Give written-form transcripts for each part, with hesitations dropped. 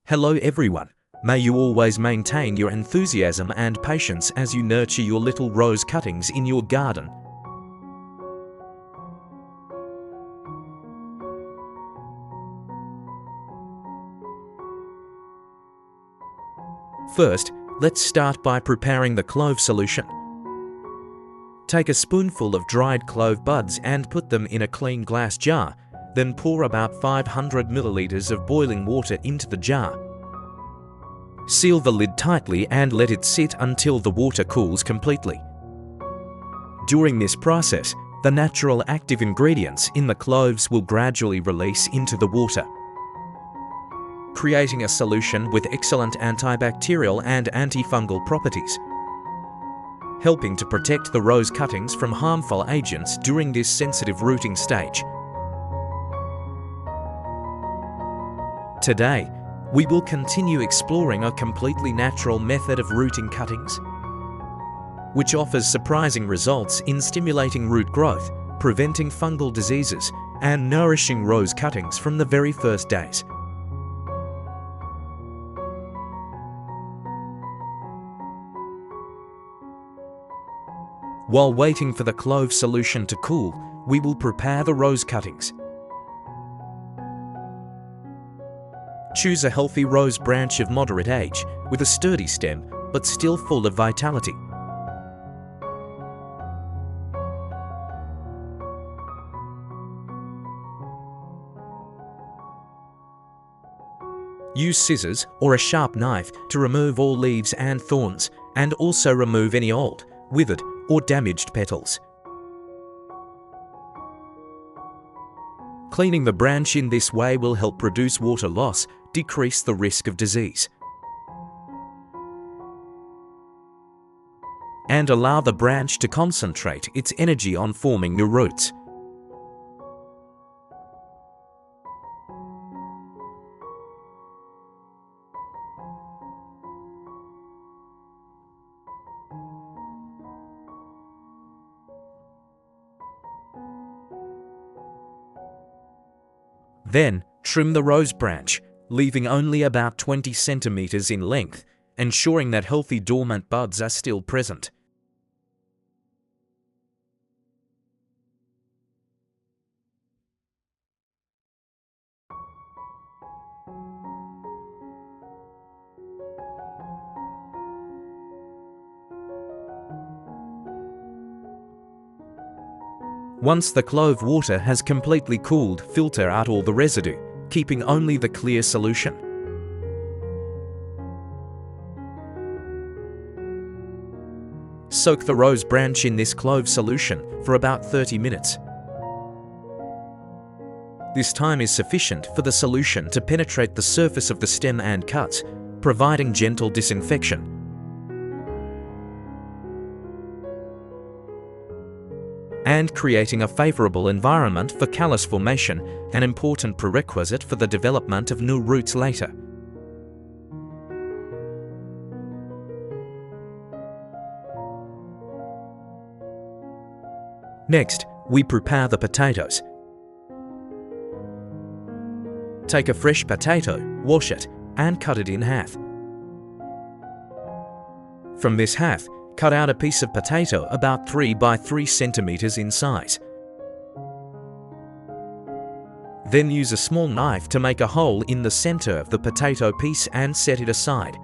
Hello everyone. May you always maintain your enthusiasm and patience as you nurture your little rose cuttings in your garden. First, let's start by preparing the clove solution. Take a spoonful of dried clove buds and put them in a clean glass jar, then pour about 500 milliliters of boiling water into the jar. Seal the lid tightly and let it sit until the water cools completely. During this process, the natural active ingredients in the cloves will gradually release into the water, creating a solution with excellent antibacterial and antifungal properties, helping to protect the rose cuttings from harmful agents during this sensitive rooting stage. Today, we will continue exploring a completely natural method of rooting cuttings, which offers surprising results in stimulating root growth, preventing fungal diseases, and nourishing rose cuttings from the very first days. While waiting for the clove solution to cool, we will prepare the rose cuttings. Choose a healthy rose branch of moderate age, with a sturdy stem, but still full of vitality. Use scissors or a sharp knife to remove all leaves and thorns, and also remove any old, withered, or damaged petals. Cleaning the branch in this way will help reduce water loss, decrease the risk of disease, and allow the branch to concentrate its energy on forming new roots. Then, trim the rose branch, leaving only about 20 centimeters in length, ensuring that healthy dormant buds are still present. Once the clove water has completely cooled, filter out all the residue, keeping only the clear solution. Soak the rose branch in this clove solution for about 30 minutes. This time is sufficient for the solution to penetrate the surface of the stem and cuts, providing gentle disinfection. And creating a favorable environment for callus formation, an important prerequisite for the development of new roots later. Next, we prepare the potatoes. Take a fresh potato, wash it, and cut it in half. From this half, cut out a piece of potato about 3 by 3 centimeters in size. Then use a small knife to make a hole in the center of the potato piece and set it aside.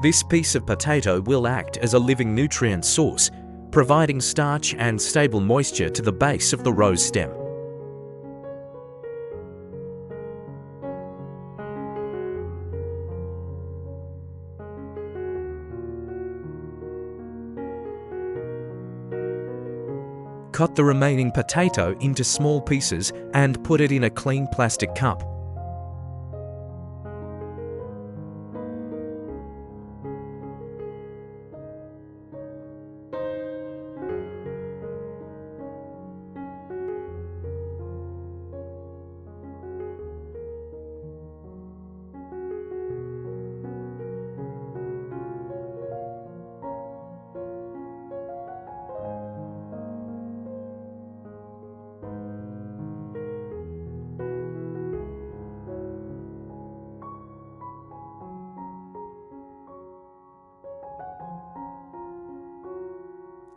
This piece of potato will act as a living nutrient source, providing starch and stable moisture to the base of the rose stem. Cut the remaining potato into small pieces and put it in a clean plastic cup.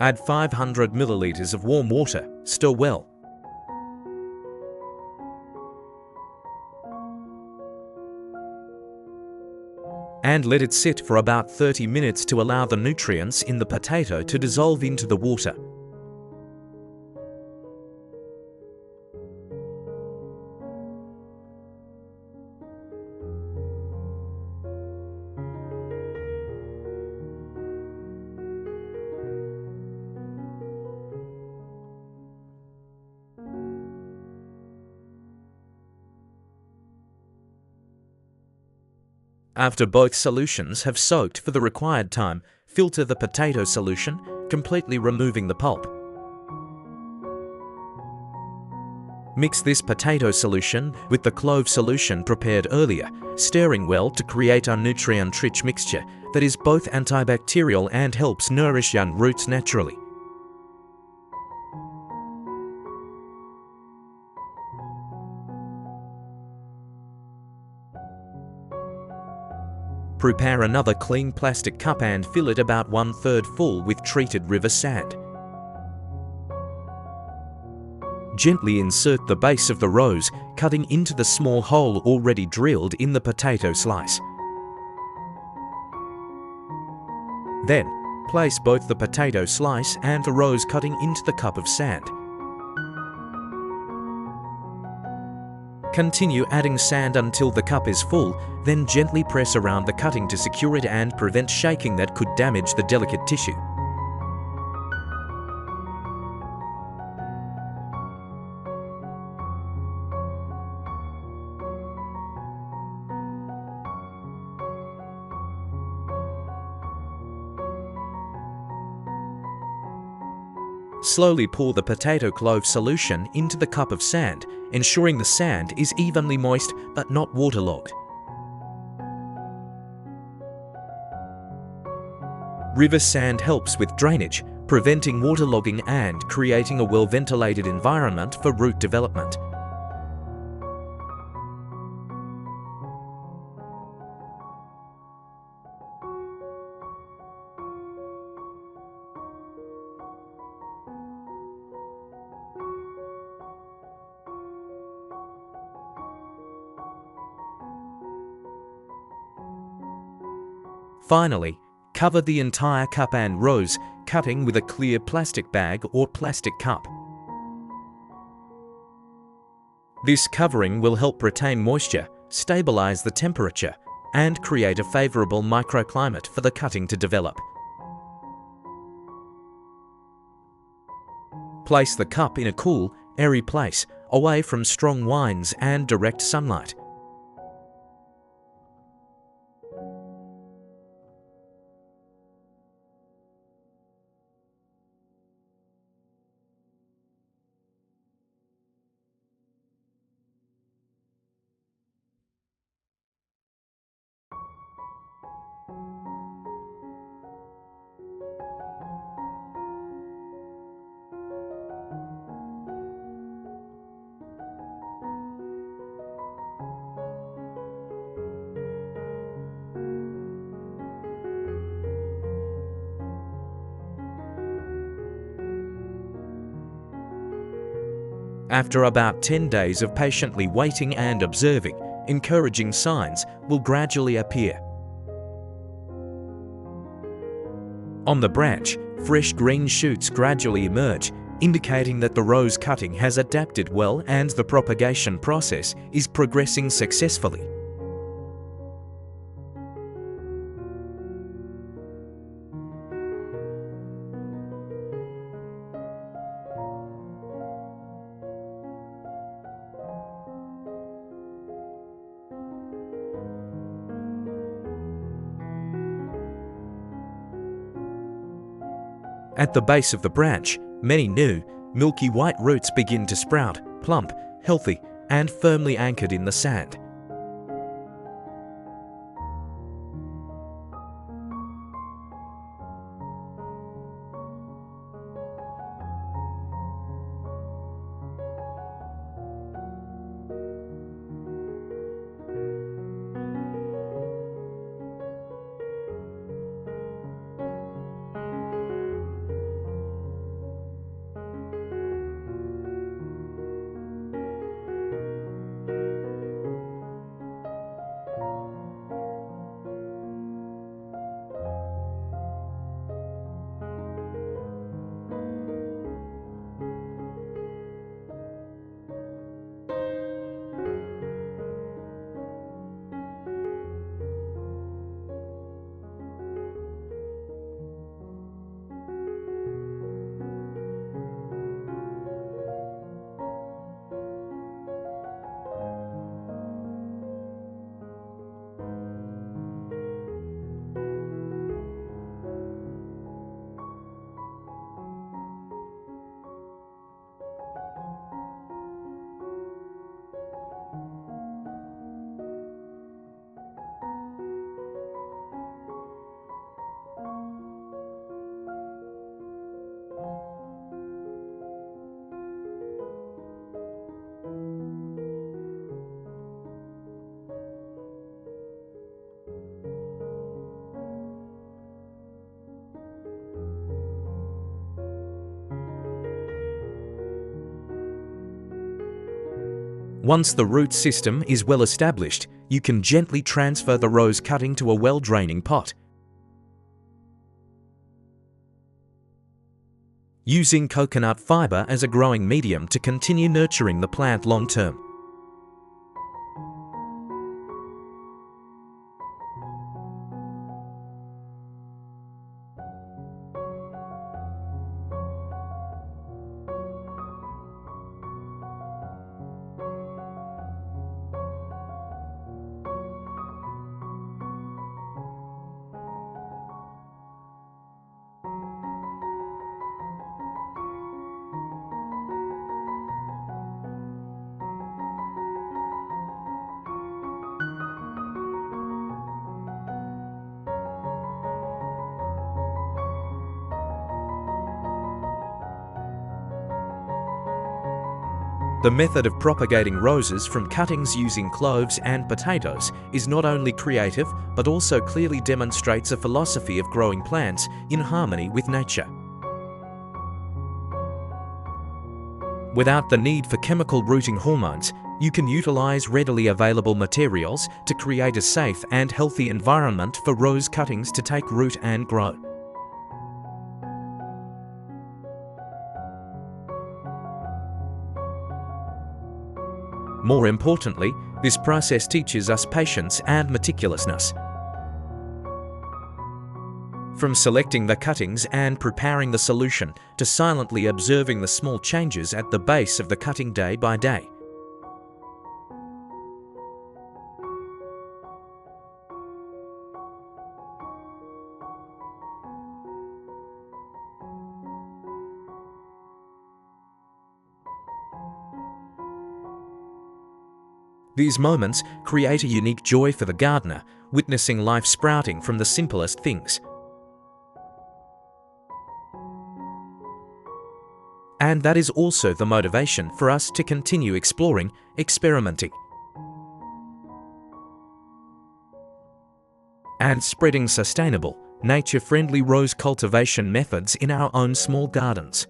Add 500 milliliters of warm water, stir well. And let it sit for about 30 minutes to allow the nutrients in the potato to dissolve into the water. After both solutions have soaked for the required time, filter the potato solution, completely removing the pulp. Mix this potato solution with the clove solution prepared earlier, stirring well to create a nutrient-rich mixture that is both antibacterial and helps nourish young roots naturally. Prepare another clean plastic cup and fill it about 1/3 full with treated river sand. Gently insert the base of the rose, cutting into the small hole already drilled in the potato slice. Then, place both the potato slice and the rose cutting into the cup of sand. Continue adding sand until the cup is full, then gently press around the cutting to secure it and prevent shaking that could damage the delicate tissue. Slowly pour the potato clove solution into the cup of sand, ensuring the sand is evenly moist but not waterlogged. River sand helps with drainage, preventing waterlogging and creating a well-ventilated environment for root development. Finally, cover the entire cup and rose, cutting with a clear plastic bag or plastic cup. This covering will help retain moisture, stabilize the temperature, and create a favorable microclimate for the cutting to develop. Place the cup in a cool, airy place, away from strong winds and direct sunlight. After about 10 days of patiently waiting and observing, encouraging signs will gradually appear. On the branch, fresh green shoots gradually emerge, indicating that the rose cutting has adapted well and the propagation process is progressing successfully. At the base of the branch, many new, milky white roots begin to sprout, plump, healthy, and firmly anchored in the sand. Once the root system is well established, you can gently transfer the rose cutting to a well-draining pot. Using coconut fiber as a growing medium to continue nurturing the plant long-term. The method of propagating roses from cuttings using cloves and potatoes is not only creative, but also clearly demonstrates a philosophy of growing plants in harmony with nature. Without the need for chemical rooting hormones, you can utilize readily available materials to create a safe and healthy environment for rose cuttings to take root and grow. More importantly, this process teaches us patience and meticulousness. From selecting the cuttings and preparing the solution to silently observing the small changes at the base of the cutting day by day. These moments create a unique joy for the gardener, witnessing life sprouting from the simplest things. And that is also the motivation for us to continue exploring, experimenting, and spreading sustainable, nature-friendly rose cultivation methods in our own small gardens.